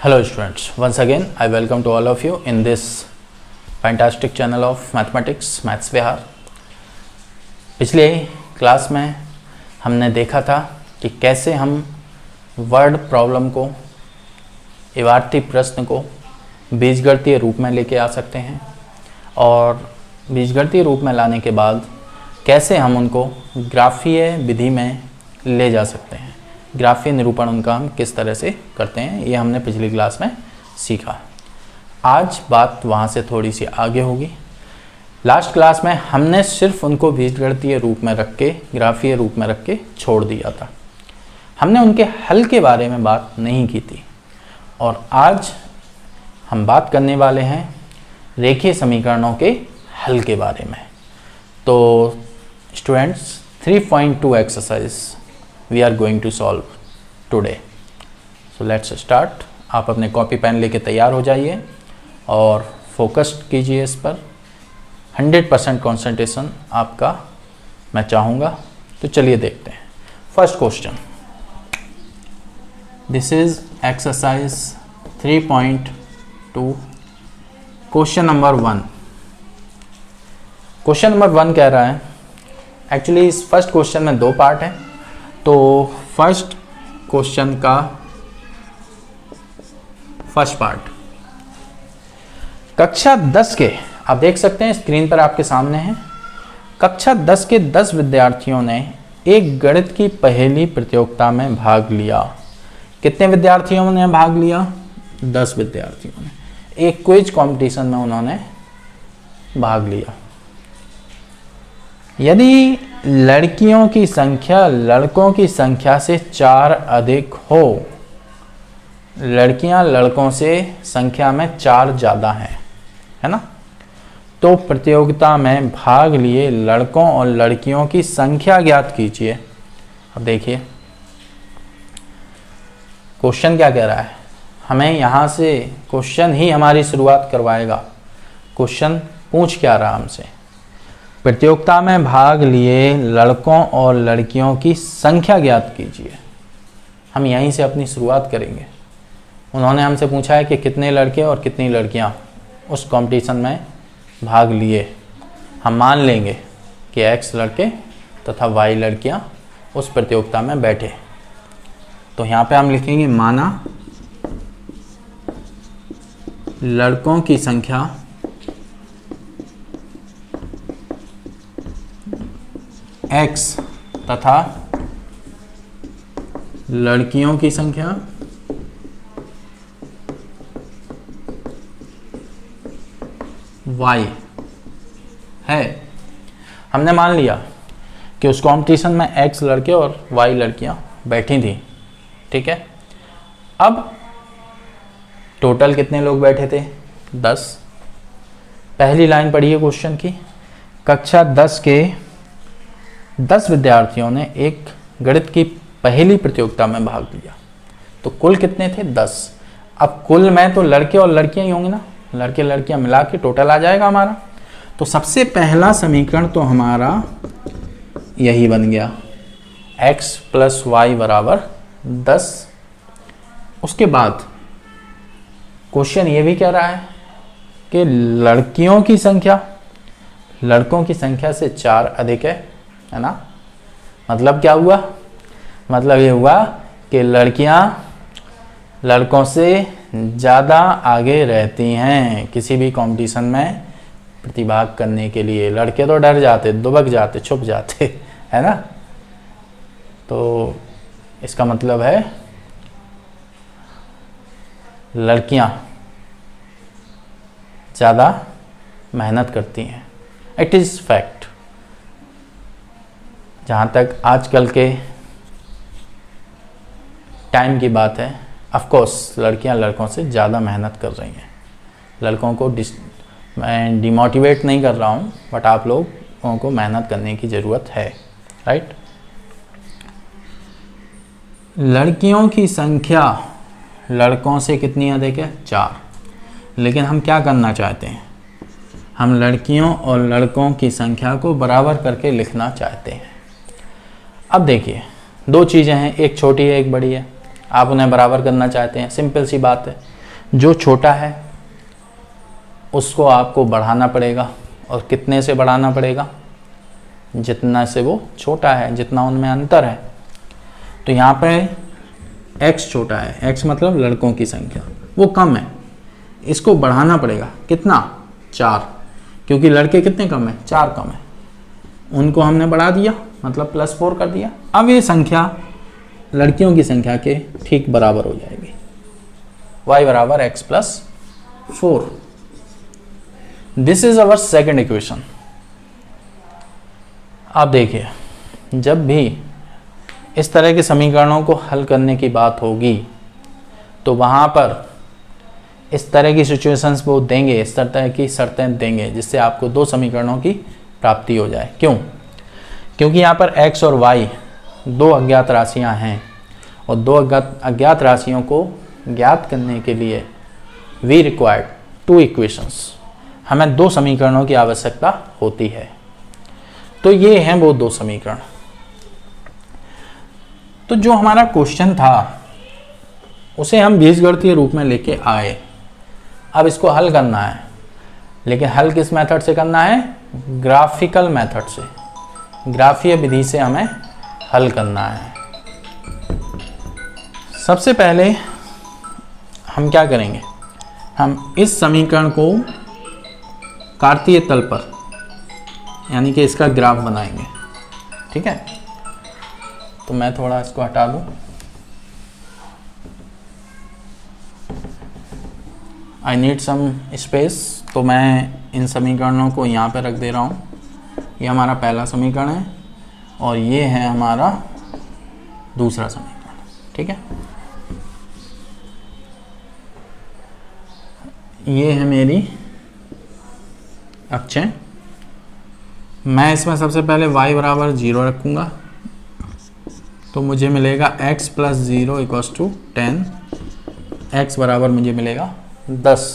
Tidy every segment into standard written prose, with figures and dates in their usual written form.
Hello students, once again I welcome to all of you in this fantastic channel of mathematics, Maths Vihar। पिछले class में हमने देखा था कि कैसे हम वर्ड प्रॉब्लम को, इबारती प्रश्न को बीजगणितीय रूप में लेके आ सकते हैं और बीजगणितीय रूप में लाने के बाद कैसे हम उनको ग्राफीय विधि में ले जा सकते हैं, ग्राफीय निरूपण उनका हम किस तरह से करते हैं, ये हमने पिछली क्लास में सीखा। आज बात वहाँ से थोड़ी सी आगे होगी। लास्ट क्लास में हमने सिर्फ उनको बीजगणितीय रूप में रख के, ग्राफीय रूप में रख के छोड़ दिया था। हमने उनके हल के बारे में बात नहीं की थी और आज हम बात करने वाले हैं रेखीय समीकरणों के हल के बारे में। तो students, 3.2 exercise we are going to solve today. So let's start। आप अपने कॉपी पेन लेके तैयार हो जाइए और फोकस्ड कीजिए इस पर। 100% कंसंट्रेशन आपका मैं चाहूँगा। तो चलिए देखते हैं first question. This is exercise 3.2 question number 1। Question number 1 कह रहा है, एक्चुअली इस फर्स्ट क्वेश्चन में 2 पार्ट हैं। तो फर्स्ट क्वेश्चन का फर्स्ट पार्ट, कक्षा 10 के, आप देख सकते हैं स्क्रीन पर आपके सामने है, कक्षा 10 के 10 विद्यार्थियों ने एक गणित की पहेली प्रतियोगिता में भाग लिया। कितने विद्यार्थियों ने भाग लिया? 10 विद्यार्थियों ने एक क्विज कंपटीशन में उन्होंने भाग लिया। यदि लड़कियों की संख्या लड़कों की संख्या से 4 अधिक हो, लड़कियां लड़कों से संख्या में 4 ज़्यादा हैं, है ना, तो प्रतियोगिता में भाग लिए लड़कों और लड़कियों की संख्या ज्ञात कीजिए। अब देखिए क्वेश्चन क्या कह रहा है, हमें यहाँ से क्वेश्चन ही हमारी शुरुआत करवाएगा। क्वेश्चन पूछ क्या रहा हमसे, प्रतियोगिता में भाग लिए लड़कों और लड़कियों की संख्या ज्ञात कीजिए। हम यहीं से अपनी शुरुआत करेंगे। उन्होंने हमसे पूछा है कि कितने लड़के और कितनी लड़कियां उस कंपटीशन में भाग लिए। हम मान लेंगे कि X लड़के तथा Y लड़कियां उस प्रतियोगिता में बैठे। तो यहाँ पे हम लिखेंगे माना लड़कों की संख्या X तथा लड़कियों की संख्या Y है। हमने मान लिया कि उस कंपटीशन में X लड़के और Y लड़कियां बैठी थी, ठीक है। अब टोटल कितने लोग बैठे थे? 10। पहली लाइन पढ़िए क्वेश्चन की, कक्षा 10 के 10 विद्यार्थियों ने एक गणित की पहेली प्रतियोगिता में भाग लिया। तो कुल कितने थे? 10। अब कुल में तो लड़के और लड़कियां ही होंगे ना, लड़के लड़कियां मिला के टोटल आ जाएगा हमारा। तो सबसे पहला समीकरण तो हमारा यही बन गया, x + y बराबर 10। उसके बाद क्वेश्चन ये भी कह रहा है कि लड़कियों की संख्या लड़कों की संख्या से 4 अधिक है ना। मतलब क्या हुआ? मतलब ये हुआ कि लड़कियां लड़कों से ज़्यादा आगे रहती हैं किसी भी कंपटीशन में प्रतिभाग करने के लिए। लड़के तो डर जाते, दुबक जाते, छुप जाते, है ना। तो इसका मतलब है लड़कियां ज़्यादा मेहनत करती हैं। It is fact. जहाँ तक आजकल के टाइम की बात है, ऑफ कोर्स लड़कियां लड़कों से ज़्यादा मेहनत कर रही हैं। लड़कों को मैं डिमोटिवेट नहीं कर रहा हूँ, बट आप लोगों को मेहनत करने की ज़रूरत है, राइट। लड़कियों की संख्या लड़कों से कितनी अधिक है? 4। लेकिन हम क्या करना चाहते हैं? हम लड़कियों और लड़कों की संख्या को बराबर करके लिखना चाहते हैं। अब देखिए 2 चीज़ें हैं, एक छोटी है एक बड़ी है। आप उन्हें बराबर करना चाहते हैं, सिंपल सी बात है। जो छोटा है उसको आपको बढ़ाना पड़ेगा, और कितने से बढ़ाना पड़ेगा? जितना से वो छोटा है, जितना उनमें अंतर है। तो यहाँ पे x छोटा है, x मतलब लड़कों की संख्या, वो कम है, इसको बढ़ाना पड़ेगा। कितना? 4, क्योंकि लड़के कितने कम है? 4 कम है। उनको हमने बढ़ा दिया, मतलब +4 कर दिया। अब ये संख्या लड़कियों की संख्या के ठीक बराबर हो जाएगी, y बराबर x + 4। This is our second equation. आप देखिए, जब भी इस तरह के समीकरणों को हल करने की बात होगी तो वहाँ पर इस तरह की सिचुएशंस वो देंगे, इस तरह की शर्तें देंगे जिससे आपको 2 समीकरणों की प्राप्ति हो जाए। क्यों? क्योंकि यहाँ पर x और y 2 अज्ञात राशियाँ हैं, और 2 अज्ञात राशियों को ज्ञात करने के लिए वी रिक्वायर्ड 2 इक्वेशंस, हमें 2 समीकरणों की आवश्यकता होती है। तो ये हैं वो 2 समीकरण। तो जो हमारा क्वेश्चन था उसे हम बीजगणितीय रूप में लेके आए। अब इसको हल करना है, लेकिन हल किस मेथड से करना है? ग्राफिकल मेथड से, ग्राफीय विधि से हमें हल करना है। सबसे पहले हम क्या करेंगे? हम इस समीकरण को कार्तीय तल पर, यानी कि इसका ग्राफ बनाएंगे। ठीक है, तो मैं थोड़ा इसको हटा दूं। आई नीड सम स्पेस, तो मैं इन समीकरणों को यहाँ पे रख दे रहा हूँ। ये हमारा पहला समीकरण है और ये है हमारा दूसरा समीकरण। ठीक है, ये है मेरी अक्षें। मैं इसमें सबसे पहले y बराबर 0 रखूँगा, तो मुझे मिलेगा x + 0 = 10, x बराबर मुझे मिलेगा 10।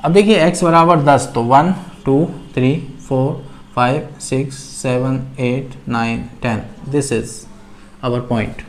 अब देखिए x बराबर 10, तो 1 2 3 4 5 6 7 8 9 10, दिस इज आवर पॉइंट।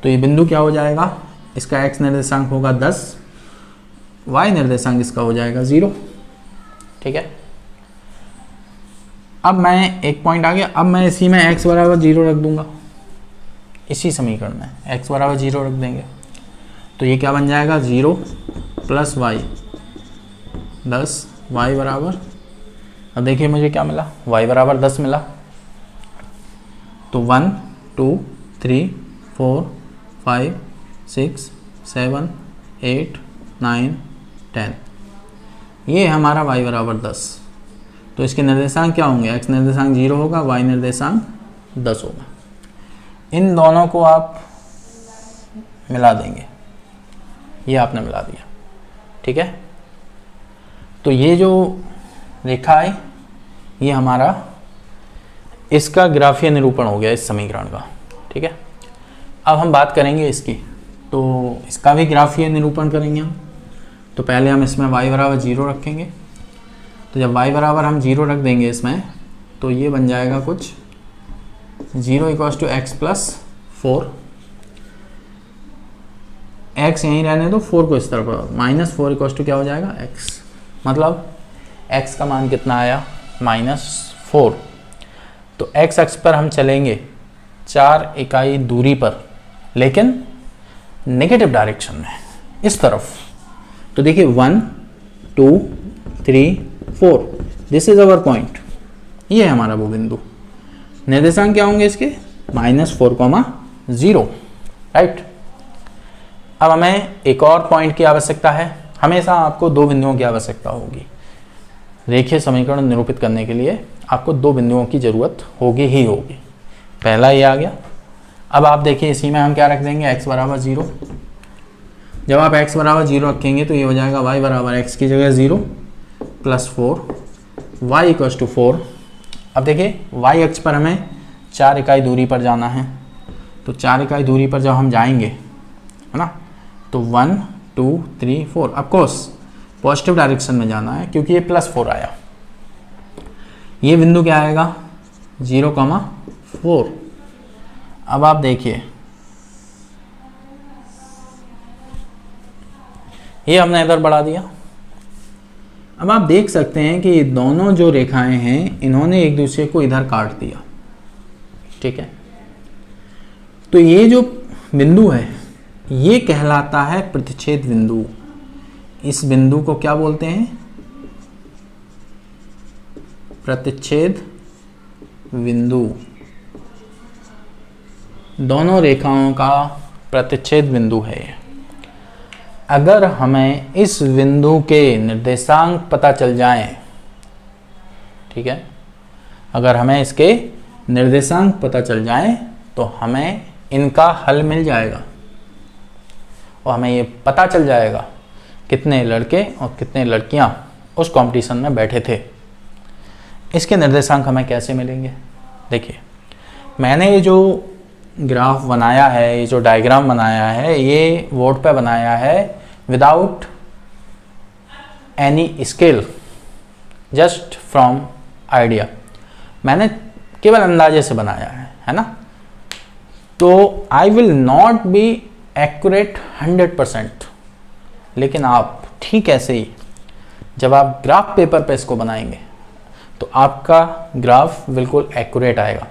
तो ये बिंदु क्या हो जाएगा? इसका x निर्देशांक होगा 10, y निर्देशांक इसका हो जाएगा 0। ठीक है, अब मैं एक पॉइंट आ गया। अब मैं इसी में x बराबर 0 रख दूंगा, इसी समीकरण में x बराबर 0 रख देंगे, तो ये क्या बन जाएगा? 0 + y 10, y बराबर, अब देखिए मुझे क्या मिला? y बराबर 10 मिला। तो 1 2 3 4 5 6 7 8 9 10, ये हमारा y बराबर 10। तो इसके निर्देशांक क्या होंगे? x निर्देशांक 0 होगा, y निर्देशांक 10 होगा। इन दोनों को आप मिला देंगे, ये आपने मिला दिया। ठीक है, तो ये जो रेखा है ये हमारा इसका ग्राफीय निरूपण हो गया इस समीकरण का। ठीक है, अब हम बात करेंगे इसकी, तो इसका भी ग्राफीय निरूपण करेंगे हम। तो पहले हम इसमें y बराबर 0 रखेंगे, तो जब y बराबर हम 0 रख देंगे इसमें, तो ये बन जाएगा कुछ 0 = x + 4, x यहीं रहने दो, 4 को इस तरफ -4 = क्या हो जाएगा? x, मतलब x का मान कितना आया? -4। तो x अक्ष पर हम चलेंगे 4 इकाई दूरी पर, लेकिन नेगेटिव डायरेक्शन में, इस तरफ। तो देखिए 1 2 3 4, दिस इज अवर पॉइंट। ये है हमारा वो बिंदु। निर्देशांक क्या होंगे इसके? -4, 0, राइट। अब हमें एक और पॉइंट की आवश्यकता है। हमेशा आपको 2 बिंदुओं की आवश्यकता होगी। रेखीय समीकरण निरूपित करने के लिए आपको 2 बिंदुओं की जरूरत होगी ही होगी। पहला ये आ गया। अब आप देखिए इसी में हम क्या रख देंगे? x बराबर 0। जब आप x बराबर 0 रखेंगे तो ये हो जाएगा y बराबर x की जगह 0 + 4, y = 4। अब देखिए y अक्ष पर हमें 4 इकाई दूरी पर जाना है, तो 4 इकाई दूरी पर जब हम जाएंगे, है ना, तो 1 2 3 4, ऑफकोर्स पॉजिटिव डायरेक्शन में जाना है क्योंकि ये +4 आया। ये बिंदु क्या आएगा? 0, 4। अब आप देखिए ये हमने इधर बढ़ा दिया। अब आप देख सकते हैं कि दोनों जो रेखाएं हैं इन्होंने एक दूसरे को इधर काट दिया, ठीक है। तो ये जो बिंदु है ये कहलाता है प्रतिच्छेद बिंदु। इस बिंदु को क्या बोलते हैं? प्रतिच्छेद बिंदु। दोनों रेखाओं का प्रतिच्छेद बिंदु है। अगर हमें इस बिंदु के निर्देशांक पता चल जाएं, ठीक है, अगर हमें इसके निर्देशांक पता चल जाएं तो हमें इनका हल मिल जाएगा और हमें ये पता चल जाएगा कितने लड़के और कितने लड़कियां उस कंपटीशन में बैठे थे। इसके निर्देशांक हमें कैसे मिलेंगे? देखिए, मैंने ये जो ग्राफ बनाया है, ये जो डायग्राम बनाया है, ये बोर्ड पे बनाया है without any scale, just from idea. मैंने केवल अंदाजे से बनाया है ना। तो I will not be accurate 100%, लेकिन आप ठीक ऐसे ही जब आप ग्राफ पेपर पे इसको बनाएंगे तो आपका ग्राफ बिल्कुल एक्यूरेट आएगा।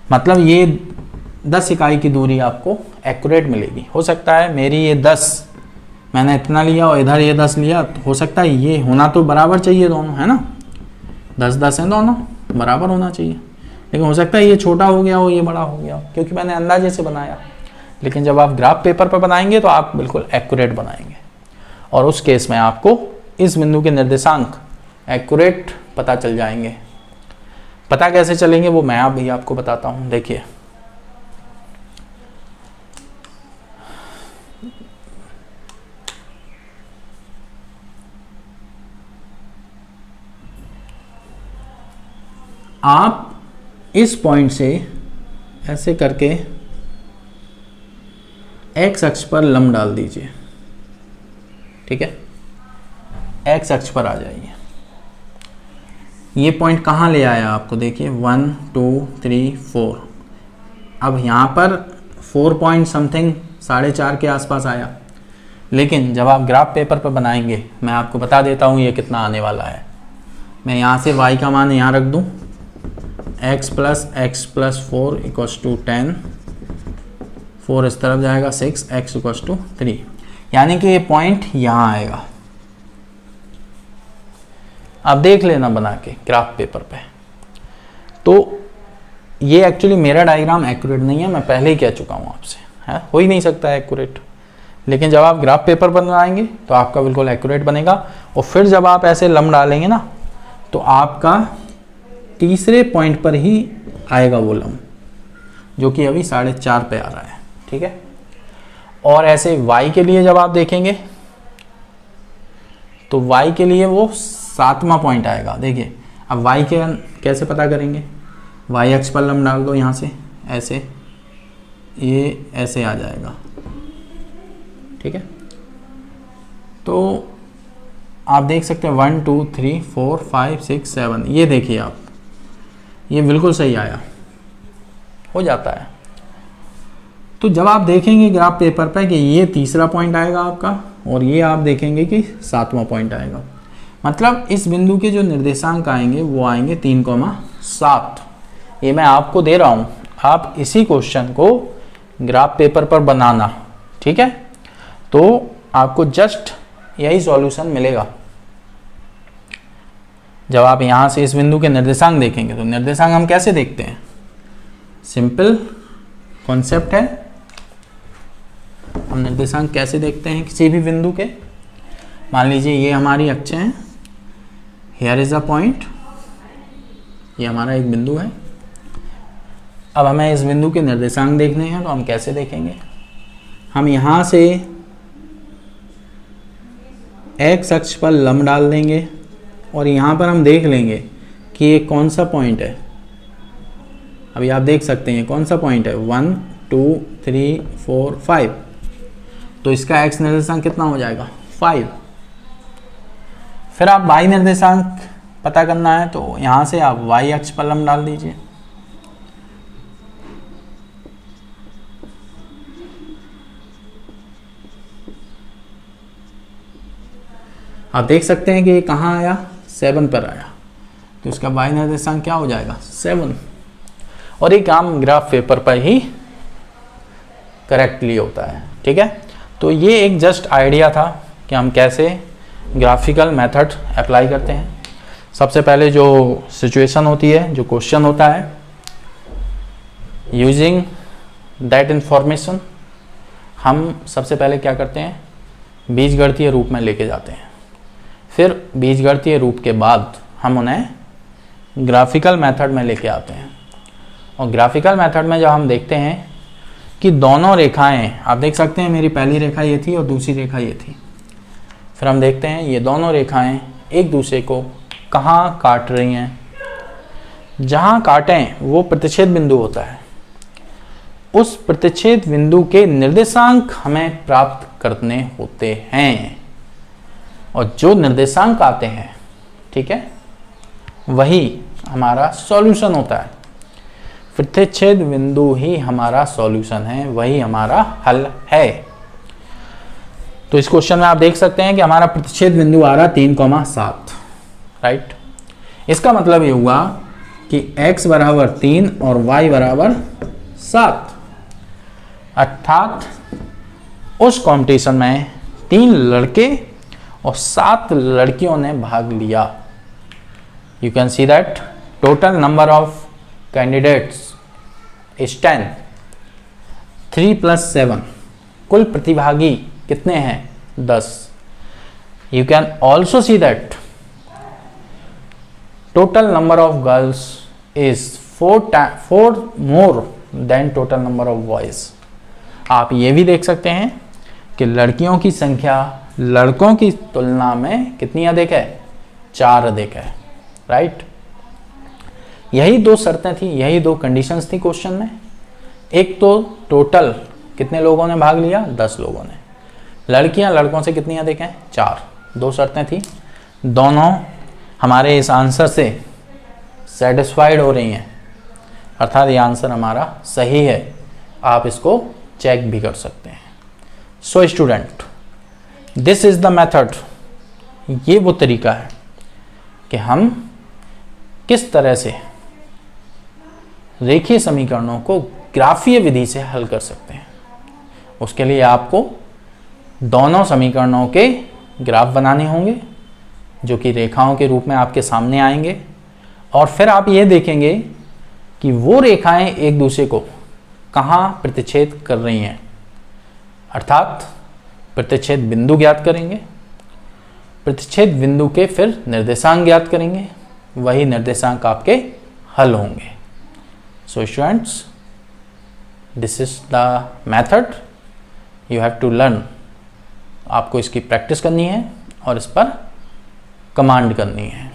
मतलब ये 10 इकाई की दूरी आपको एक्यूरेट मिलेगी। हो सकता है मेरी ये 10, मैंने इतना लिया और इधर ये 10 लिया, तो हो सकता है ये होना तो बराबर चाहिए दोनों, है ना, 10-10 है, दोनों बराबर होना चाहिए। लेकिन हो सकता है ये छोटा हो गया हो, ये बड़ा हो गया हो, क्योंकि मैंने अंदाजे से बनाया। लेकिन जब आप ग्राफ पेपर पर बनाएंगे तो आप बिल्कुल एक्यूरेट बनाएंगे, और उस केस में आपको इस बिंदु के निर्देशांक एक्यूरेट पता चल जाएंगे। पता कैसे चलेंगे वो मैं अभी आपको बताता हूं। देखिए, आप इस पॉइंट से ऐसे करके एक्स अक्ष पर लंब डाल दीजिए, ठीक है, एक्स अक्ष पर आ जाइए। ये पॉइंट कहाँ ले आया आपको? देखिए 1 2 3 4। अब यहाँ पर 4 पॉइंट समथिंग 4.5 के आसपास आया। लेकिन जब आप ग्राफ पेपर पर बनाएंगे, मैं आपको बता देता हूँ ये कितना आने वाला है। मैं यहाँ से y का मान यहाँ रख दूँ, x + 4 = 10, 4 इस तरफ जाएगा 6, x = 3, यानी कि ये पॉइंट यहाँ आएगा। आप देख लेना बना के ग्राफ पेपर पे। तो ये एक्चुअली मेरा डायग्राम एक्यूरेट नहीं है, मैं पहले ही कह चुका हूँ आपसे, है, हो ही नहीं सकता एक्यूरेट। लेकिन जब आप ग्राफ पेपर पर बनाएंगे तो आपका बिल्कुल एक्यूरेट बनेगा। और फिर जब आप ऐसे लंब डालेंगे ना, तो आपका तीसरे पॉइंट पर ही आएगा वो लंब, जो कि अभी 4.5 पे आ रहा है, ठीक है। और ऐसे y के लिए जब आप देखेंगे तो y के लिए वो 7वां पॉइंट आएगा। देखिए, अब y के कैसे पता करेंगे? y अक्ष पर लंब डाल दो, यहाँ से ऐसे, ये ऐसे आ जाएगा, ठीक है। तो आप देख सकते हैं 1 2 3 4 5 6 7, ये देखिए आप, ये बिल्कुल सही आया, हो जाता है। तो जब आप देखेंगे ग्राफ पेपर पे कि ये तीसरा पॉइंट आएगा आपका, और ये आप देखेंगे कि 7वां पॉइंट आएगा, मतलब इस बिंदु के जो निर्देशांक आएंगे वो आएंगे 3,7। ये मैं आपको दे रहा हूँ, आप इसी क्वेश्चन को ग्राफ पेपर पर बनाना, ठीक है। तो आपको जस्ट यही सॉल्यूशन मिलेगा। जब आप यहाँ से इस बिंदु के निर्देशांक देखेंगे, तो निर्देशांक हम कैसे देखते हैं? सिंपल कॉन्सेप्ट है। हम निर्देशांक कैसे देखते हैं किसी भी बिंदु के? मान लीजिए ये हमारी अक्ष है, हियर इज अ पॉइंट, ये हमारा एक बिंदु है। अब हमें इस बिंदु के निर्देशांक देखने हैं, तो हम कैसे देखेंगे? हम यहाँ से एक्स अक्ष पर लंब डाल देंगे और यहाँ पर हम देख लेंगे कि ये कौन सा पॉइंट है। अभी आप देख सकते हैं कौन सा पॉइंट है, 1 2 3 4 5। तो इसका एक्स निर्देशांक कितना हो जाएगा? 5। फिर आप वाई निर्देशांक पता करना है, तो यहाँ से आप वाई अक्ष पर लंब डाल दीजिए। आप देख सकते हैं कि ये कहाँ आया, 7 पर आया, तो इसका y निर्देशांक क्या हो जाएगा, 7। और ये काम ग्राफ पेपर पर ही करेक्टली होता है, ठीक है। तो ये एक जस्ट आइडिया था कि हम कैसे ग्राफिकल मेथड अप्लाई करते हैं। सबसे पहले जो सिचुएशन होती है, जो क्वेश्चन होता है, यूजिंग दैट इंफॉर्मेशन हम सबसे पहले क्या करते हैं, बीजगणितीय रूप में लेके जाते हैं। फिर बीजगणितीय रूप के बाद हम उन्हें ग्राफिकल मेथड में लेके आते हैं। और ग्राफिकल मेथड में जब हम देखते हैं कि दोनों रेखाएं, आप देख सकते हैं मेरी पहली रेखा ये थी और दूसरी रेखा ये थी, फिर हम देखते हैं ये दोनों रेखाएं एक दूसरे को कहाँ काट रही हैं। जहाँ काटें वो प्रतिच्छेद बिंदु होता है, उस प्रतिच्छेद बिंदु के निर्देशांक हमें प्राप्त करने होते हैं। और जो निर्देशांक आते हैं, ठीक है, वही हमारा सॉल्यूशन होता है। प्रतिच्छेद बिंदु ही हमारा सॉल्यूशन है, वही हमारा हल है। तो इस क्वेश्चन में आप देख सकते हैं कि हमारा प्रतिच्छेद बिंदु आ रहा 3,7, राइट। इसका मतलब ये हुआ कि x बराबर 3 और y बराबर 7, अर्थात उस कंपटीशन में 3 लड़के और 7 लड़कियों ने भाग लिया। You can see that total number of candidates is 10, 3 + 7, कुल प्रतिभागी कितने हैं, 10। You can also see that total number of girls is 4 more than total number of boys. आप ये भी देख सकते हैं कि लड़कियों की संख्या लड़कों की तुलना में कितनी अधिक है, 4 अधिक है, राइट। यही 2 शर्तें थी, यही 2 कंडीशंस थी क्वेश्चन में। एक तो टोटल कितने लोगों ने भाग लिया, 10 लोगों ने। लड़कियां लड़कों से कितनी अधिक हैं, 4। 2 शर्तें थी, दोनों हमारे इस आंसर से सेटिस्फाइड हो रही हैं, अर्थात ये आंसर हमारा सही है। आप इसको चेक भी कर सकते हैं। So student, this is the method, ये वो तरीका है कि हम किस तरह से रेखीय समीकरणों को ग्राफीय विधि से हल कर सकते हैं। उसके लिए आपको दोनों समीकरणों के ग्राफ बनाने होंगे, जो कि रेखाओं के रूप में आपके सामने आएंगे। और फिर आप ये देखेंगे कि वो रेखाएं एक दूसरे को कहाँ प्रतिच्छेद कर रही हैं, अर्थात प्रतिच्छेद बिंदु ज्ञात करेंगे। प्रतिच्छेद बिंदु के फिर निर्देशांक ज्ञात करेंगे, वही निर्देशांक आपके हल होंगे। So students, this is the method you have to learn. आपको इसकी प्रैक्टिस करनी है और इस पर कमांड करनी है।